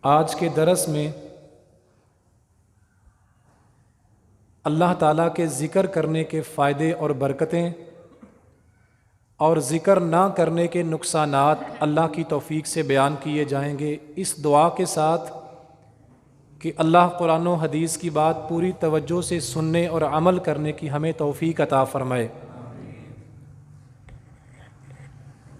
آج کے درس میں اللہ تعالیٰ کے ذکر کرنے کے فائدے اور برکتیں اور ذکر نہ کرنے کے نقصانات اللہ کی توفیق سے بیان کیے جائیں گے، اس دعا کے ساتھ کہ اللہ قرآن و حدیث کی بات پوری توجہ سے سننے اور عمل کرنے کی ہمیں توفیق عطا فرمائے۔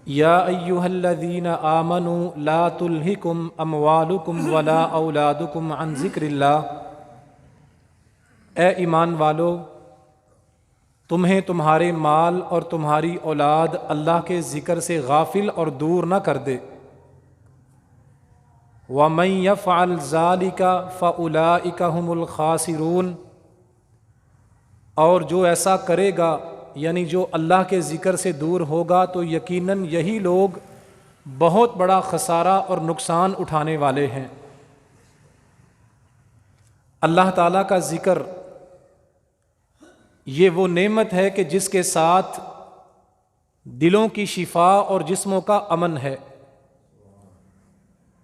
یا ایھا الذین آمنوا لا تلہکم اموالکم ولا اولادکم عن ذکر اللہ، اے ایمان والو، تمہیں تمہارے مال اور تمہاری اولاد اللہ کے ذکر سے غافل اور دور نہ کر دے۔ وَمَن يَفْعَلْ ذَلِكَ فَأُولَئِكَ هُمُ الْخَاسِرُونَ، اور جو ایسا کرے گا یعنی جو اللہ کے ذکر سے دور ہوگا تو یقیناً یہی لوگ بہت بڑا خسارہ اور نقصان اٹھانے والے ہیں۔ اللہ تعالیٰ کا ذکر یہ وہ نعمت ہے کہ جس کے ساتھ دلوں کی شفا اور جسموں کا امن ہے۔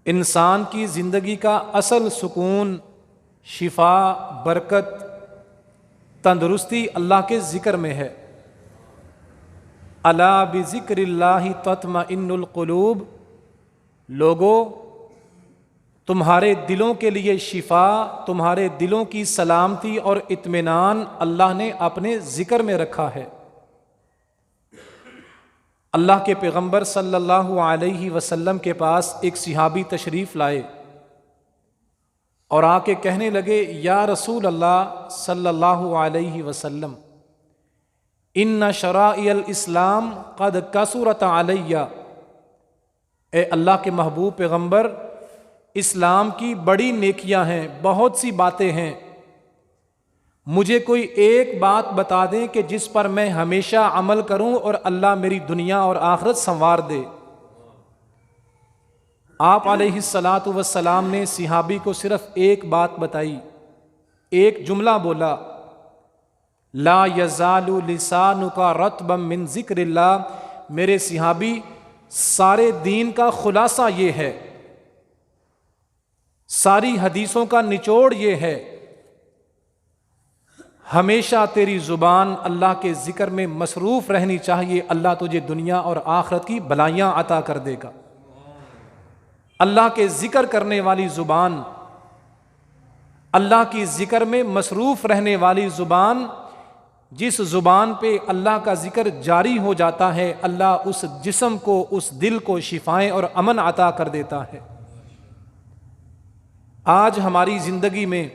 انسان کی زندگی کا اصل سکون، شفا، برکت، تندرستی اللہ کے ذکر میں ہے۔ الا بذکر اللہ تطمئن القلوب، لوگو تمہارے دلوں کے لیے شفا، تمہارے دلوں کی سلامتی اور اطمینان اللہ نے اپنے ذکر میں رکھا ہے۔ اللہ کے پیغمبر صلی اللہ علیہ وسلم کے پاس ایک صحابی تشریف لائے اور آ کے کہنے لگے، یا رسول اللہ صلی اللہ علیہ وسلم، ان شرائع الاسلام قد کثرت علی، اے اللہ کے محبوب پیغمبر، اسلام کی بڑی نیکیاں ہیں، بہت سی باتیں ہیں، مجھے کوئی ایک بات بتا دیں کہ جس پر میں ہمیشہ عمل کروں اور اللہ میری دنیا اور آخرت سنوار دے۔ آپ علیہ الصلاۃ والسلام نے صحابی کو صرف ایک بات بتائی، ایک جملہ بولا، لا یزال لسانک رطبا من ذکر اللہ، میرے صحابی سارے دین کا خلاصہ یہ ہے، ساری حدیثوں کا نچوڑ یہ ہے، ہمیشہ تیری زبان اللہ کے ذکر میں مصروف رہنی چاہیے، اللہ تجھے دنیا اور آخرت کی بھلائیاں عطا کر دے گا۔ اللہ کے ذکر کرنے والی زبان، اللہ کی ذکر میں مصروف رہنے والی زبان، جس زبان پہ اللہ کا ذکر جاری ہو جاتا ہے، اللہ اس جسم کو، اس دل کو شفائیں اور امن عطا کر دیتا ہے۔ آج ہماری زندگی میں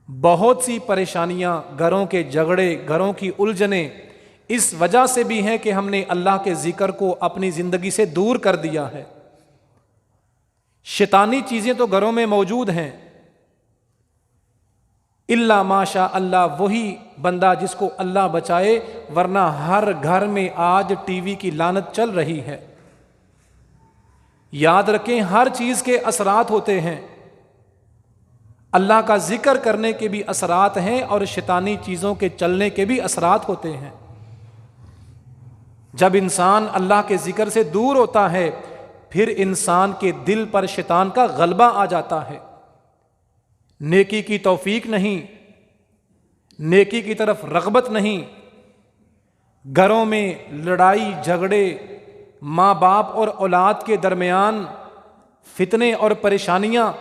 بہت سی پریشانیاں، گھروں کے جھگڑے، گھروں کی الجھنیں اس وجہ سے بھی ہیں کہ ہم نے اللہ کے ذکر کو اپنی زندگی سے دور کر دیا ہے۔ شیطانی چیزیں تو گھروں میں موجود ہیں، الا ماشاء اللہ، وہی بندہ جس کو اللہ بچائے، ورنہ ہر گھر میں آج ٹی وی کی لعنت چل رہی ہے۔ یاد رکھیں، ہر چیز کے اثرات ہوتے ہیں، اللہ کا ذکر کرنے کے بھی اثرات ہیں اور شیطانی چیزوں کے چلنے کے بھی اثرات ہوتے ہیں۔ جب انسان اللہ کے ذکر سے دور ہوتا ہے، پھر انسان کے دل پر شیطان کا غلبہ آ جاتا ہے، نیکی کی توفیق نہیں، نیکی کی طرف رغبت نہیں، گھروں میں لڑائی جھگڑے، ماں باپ اور اولاد کے درمیان فتنے اور پریشانیاں۔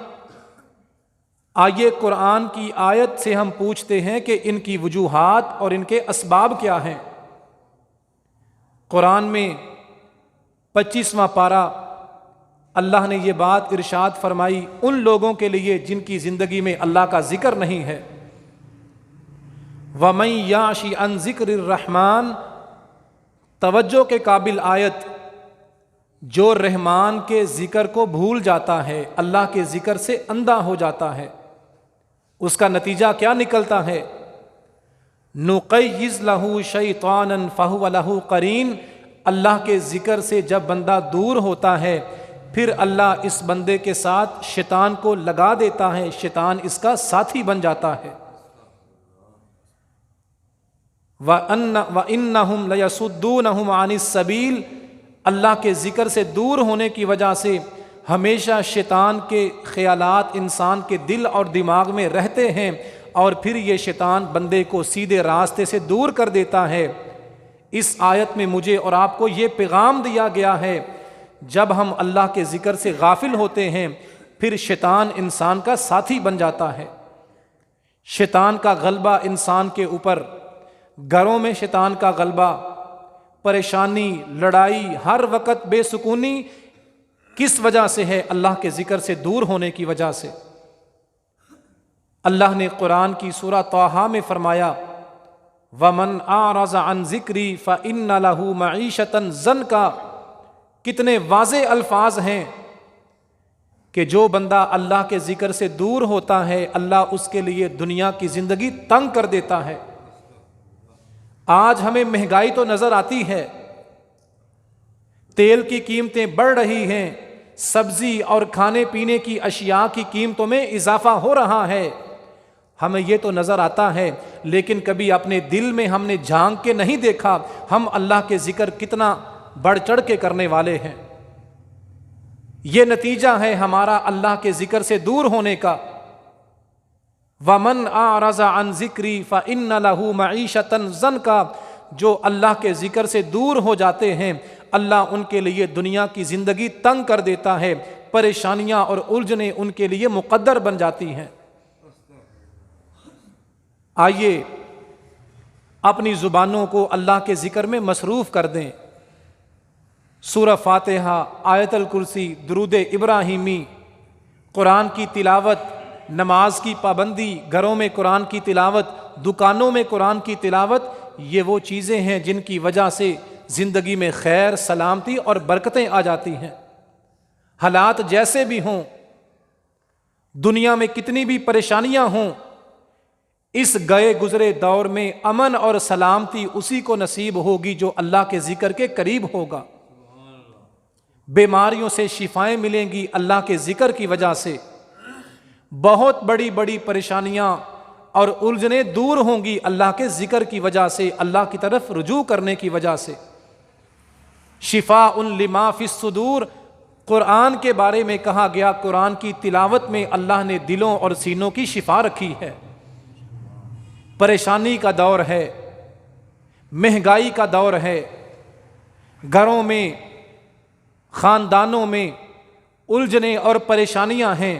آئیے قرآن کی آیت سے ہم پوچھتے ہیں کہ ان کی وجوہات اور ان کے اسباب کیا ہیں۔ قرآن میں 25واں پارہ اللہ نے یہ بات ارشاد فرمائی ان لوگوں کے لیے جن کی زندگی میں اللہ کا ذکر نہیں ہے۔ وَمَن يَعْشِ عَن ذِكْرِ الرَّحْمَٰنِ، توجہ کے قابل آیت، جو رحمان کے ذکر کو بھول جاتا ہے، اللہ کے ذکر سے اندھا ہو جاتا ہے، اس کا نتیجہ کیا نکلتا ہے؟ نُقَيِّضْ لَهُ شَيْطَانًا فَهُوَ لَهُ قَرِينٌ، اللہ کے ذکر سے جب بندہ دور ہوتا ہے، پھر اللہ اس بندے کے ساتھ شیطان کو لگا دیتا ہے، شیطان اس کا ساتھی بن جاتا ہے۔ وَإِنَّهُمْ لَيَصُدُّونَهُمْ عَنِ السَّبِيلِ، اللہ کے ذکر سے دور ہونے کی وجہ سے ہمیشہ شیطان کے خیالات انسان کے دل اور دماغ میں رہتے ہیں اور پھر یہ شیطان بندے کو سیدھے راستے سے دور کر دیتا ہے۔ اس آیت میں مجھے اور آپ کو یہ پیغام دیا گیا ہے، جب ہم اللہ کے ذکر سے غافل ہوتے ہیں پھر شیطان انسان کا ساتھی بن جاتا ہے۔ شیطان کا غلبہ انسان کے اوپر، گھروں میں شیطان کا غلبہ، پریشانی، لڑائی، ہر وقت بے سکونی کس وجہ سے ہے؟ اللہ کے ذکر سے دور ہونے کی وجہ سے۔ اللہ نے قرآن کی سورہ طٰہٰ میں فرمایا وَمَنْ أَعْرَضَ عَنْ ذِكْرِي فَإِنَّ لَهُ مَعِيشَةً ضَنْكَ۔ کتنے واضح الفاظ ہیں کہ جو بندہ اللہ کے ذکر سے دور ہوتا ہے اللہ اس کے لیے دنیا کی زندگی تنگ کر دیتا ہے۔ آج ہمیں مہنگائی تو نظر آتی ہے، تیل کی قیمتیں بڑھ رہی ہیں، سبزی اور کھانے پینے کی اشیاء کی قیمتوں میں اضافہ ہو رہا ہے، ہمیں یہ تو نظر آتا ہے، لیکن کبھی اپنے دل میں ہم نے جھانک کے نہیں دیکھا ہم اللہ کے ذکر کتنا بڑھ چڑھ کے کرنے والے ہیں۔ یہ نتیجہ ہے ہمارا اللہ کے ذکر سے دور ہونے کا۔ وَمَنْ أَعْرَضَ عَنْ ذِكْرِي فَإِنَّ لَهُ مَعِيشَةً ضَنْكَ۔ جو اللہ کے ذکر سے دور ہو جاتے ہیں اللہ ان کے لیے دنیا کی زندگی تنگ کر دیتا ہے، پریشانیاں اور الجھنیں ان کے لیے مقدر بن جاتی ہیں۔ آئیے اپنی زبانوں کو اللہ کے ذکر میں مصروف کر دیں۔ سورہ فاتحہ، آیت الکرسی، درود ابراہیمی، قرآن کی تلاوت، نماز کی پابندی، گھروں میں قرآن کی تلاوت، دکانوں میں قرآن کی تلاوت، یہ وہ چیزیں ہیں جن کی وجہ سے زندگی میں خیر، سلامتی اور برکتیں آ جاتی ہیں۔ حالات جیسے بھی ہوں، دنیا میں کتنی بھی پریشانیاں ہوں، اس گئے گزرے دور میں امن اور سلامتی اسی کو نصیب ہوگی جو اللہ کے ذکر کے قریب ہوگا۔ بیماریوں سے شفائیں ملیں گی اللہ کے ذکر کی وجہ سے، بہت بڑی بڑی پریشانیاں اور الجھنیں دور ہوں گی اللہ کے ذکر کی وجہ سے، اللہ کی طرف رجوع کرنے کی وجہ سے۔ شفاء لما فی الصدور، قرآن کے بارے میں کہا گیا قرآن کی تلاوت میں اللہ نے دلوں اور سینوں کی شفا رکھی ہے۔ پریشانی کا دور ہے، مہنگائی کا دور ہے، گھروں میں، خاندانوں میں الجھنیں اور پریشانیاں ہیں۔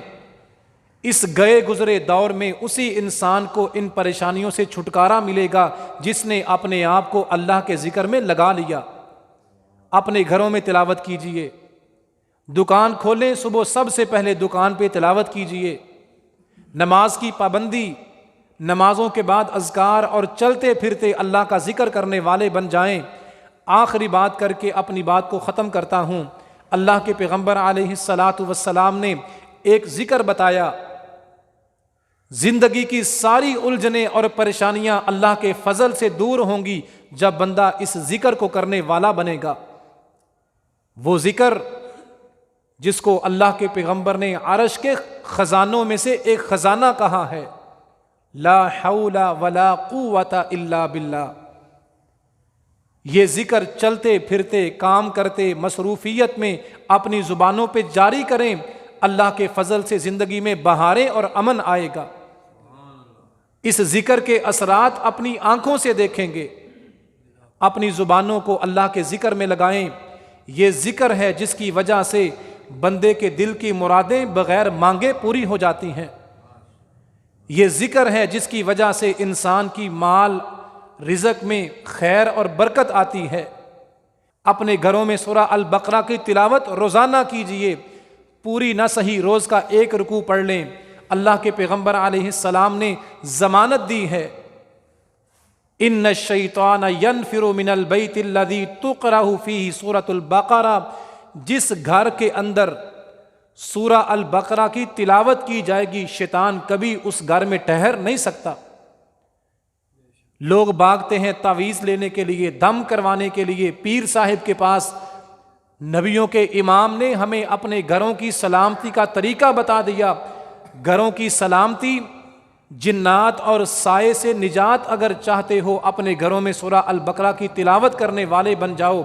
اس گئے گزرے دور میں اسی انسان کو ان پریشانیوں سے چھٹکارا ملے گا جس نے اپنے آپ کو اللہ کے ذکر میں لگا لیا۔ اپنے گھروں میں تلاوت کیجئے، دکان کھولیں صبح سب سے پہلے دکان پہ تلاوت کیجئے، نماز کی پابندی، نمازوں کے بعد اذکار اور چلتے پھرتے اللہ کا ذکر کرنے والے بن جائیں۔ آخری بات کر کے اپنی بات کو ختم کرتا ہوں۔ اللہ کے پیغمبر علیہ الصلاۃ والسلام نے ایک ذکر بتایا، زندگی کی ساری الجھنیں اور پریشانیاں اللہ کے فضل سے دور ہوں گی جب بندہ اس ذکر کو کرنے والا بنے گا۔ وہ ذکر جس کو اللہ کے پیغمبر نے عرش کے خزانوں میں سے ایک خزانہ کہا ہے، لا حول ولا قوت الا باللہ۔ یہ ذکر چلتے پھرتے، کام کرتے، مصروفیت میں اپنی زبانوں پہ جاری کریں، اللہ کے فضل سے زندگی میں بہاریں اور امن آئے گا۔ اس ذکر کے اثرات اپنی آنکھوں سے دیکھیں گے۔ اپنی زبانوں کو اللہ کے ذکر میں لگائیں۔ یہ ذکر ہے جس کی وجہ سے بندے کے دل کی مرادیں بغیر مانگے پوری ہو جاتی ہیں۔ یہ ذکر ہے جس کی وجہ سے انسان کی مال رزق میں خیر اور برکت آتی ہے۔ اپنے گھروں میں سورہ البقرہ کی تلاوت روزانہ کیجئے، پوری نہ صحیح روز کا ایک رکوع پڑھ لیں۔ اللہ کے پیغمبر علیہ السلام نے ضمانت دی ہے، ان الشیطان ینفر من البیت الذی تقرأ فیہ سورۃ البقرہ، جس گھر کے اندر سورہ البقرہ کی تلاوت کی جائے گی شیطان کبھی اس گھر میں ٹھہر نہیں سکتا۔ لوگ بھاگتے ہیں تعویذ لینے کے لیے، دم کروانے کے لیے پیر صاحب کے پاس۔ نبیوں کے امام نے ہمیں اپنے گھروں کی سلامتی کا طریقہ بتا دیا۔ گھروں کی سلامتی، جنات اور سائے سے نجات اگر چاہتے ہو اپنے گھروں میں سورہ البقرہ کی تلاوت کرنے والے بن جاؤ۔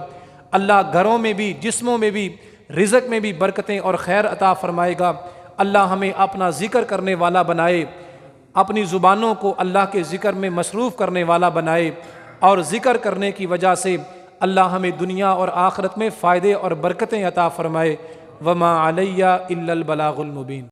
اللہ گھروں میں بھی، جسموں میں بھی رزق میں بھی برکتیں اور خیر عطا فرمائے گا۔ اللہ ہمیں اپنا ذکر کرنے والا بنائے، اپنی زبانوں کو اللہ کے ذکر میں مصروف کرنے والا بنائے، اور ذکر کرنے کی وجہ سے اللہ ہمیں دنیا اور آخرت میں فائدے اور برکتیں عطا فرمائے۔ وما علیہ الا البلاغ المبین۔